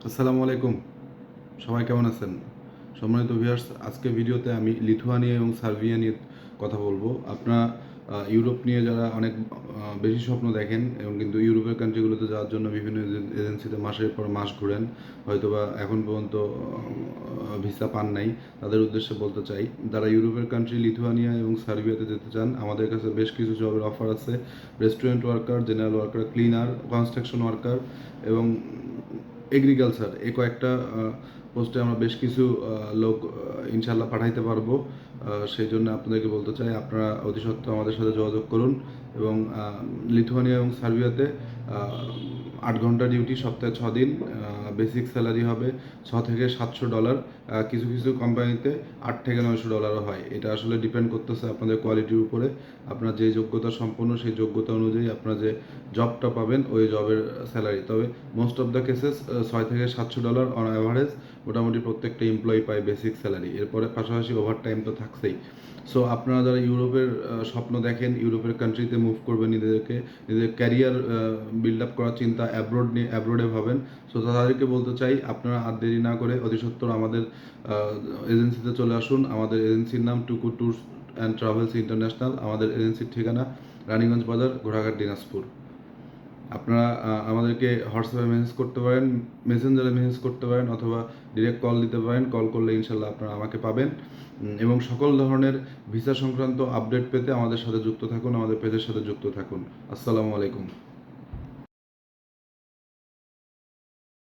আসসালামু আলাইকুম। সবাই কেমন আছেন? সম্মানিত ভিউয়ার্স, আজকে ভিডিওতে আমি লিথুয়ানিয়া এবং সার্বিয়া নিয়ে কথা বলবো। আপনারা ইউরোপ নিয়ে যারা অনেক বেশি স্বপ্ন দেখেন এবং কিন্তু ইউরোপের কান্ট্রিগুলোতে যাওয়ার জন্য বিভিন্ন এজেন্সিতে মাসের পর মাস ঘুরেন, হয়তোবা এখন পর্যন্ত ভিসা পান নাই, তাদের উদ্দেশ্যে বলতে চাই, যারা ইউরোপের কান্ট্রি লিথুয়ানিয়া এবং সার্বিয়াতে যেতে চান, আমাদের কাছে বেশ কিছু জবের অফার আছে। Restaurant worker, general worker, cleaner, construction worker এবং এগ্রিকালচার, এই কয়েকটা পোস্টে আমরা বেশ কিছু লোক ইনশাল্লাহ পাঠাইতে পারবো। সেই জন্য আপনাদেরকে বলতে চাই, আপনারা অতি সত্ত্বর আমাদের সাথে যোগাযোগ করুন এবং লিথুয়ানিয়া এবং সার্বিয়াতে 8 ঘন্টা ডিউটি, সপ্তাহে 6 দিন, বেসিক স্যালারি হবে $600 থেকে $700। কিছু কিছু কোম্পানিতে $800 থেকে $900 হয়। এটা আসলে ডিপেন্ড করতেছে আপনাদের কোয়ালিটির উপরে। আপনার যে যোগ্যতা সম্পন্ন, সেই যোগ্যতা অনুযায়ী আপনার যে জবটা পাবেন ওই জবের স্যালারি। তবে মোস্ট অফ দ্য কেসেস $600 থেকে $700 অন অ্যাভারেজ মোটামুটি প্রত্যেকটা এমপ্লয়ি পায় বেসিক স্যালারি। এরপরে পাশাপাশি ওভার টাইম তো থাকছেই। সো আপনারা যারা ইউরোপের স্বপ্ন দেখেন, ইউরোপের কান্ট্রিতে মুভ করবেন, নিজেদের ক্যারিয়ার বিল্ড আপ করার চিন্তা অ্যাব্রোডে ভাবেন, সো তাদেরকে বলতে চাই, আপনারা আর দেরি না করে অতি সত্বর আমাদের এজেন্সিতে চলে আসুন। আমাদের এজেন্সির নাম টুকু ট্যুরস অ্যান্ড ট্রাভেলস ইন্টারন্যাশনাল। আমাদের এজেন্সির ঠিকানা রানীগঞ্জ বাজার, ঘোড়াঘাট, দিনাজপুর। আপনারা আমাদেরকে হোয়াটসঅ্যাপে মেসেজ করতে পারেন, মেসেঞ্জারে মেসেজ করতে পারেন, অথবা ডিরেক্ট কল দিতে পারেন। কল করলে ইনশাল্লাহ আপনারা আমাকে পাবেন। এবং সকল ধরনের ভিসা সংক্রান্ত আপডেট পেতে আমাদের সাথে যুক্ত থাকুন, আমাদের পেজের সাথে যুক্ত থাকুন। আসসালামু আলাইকুম।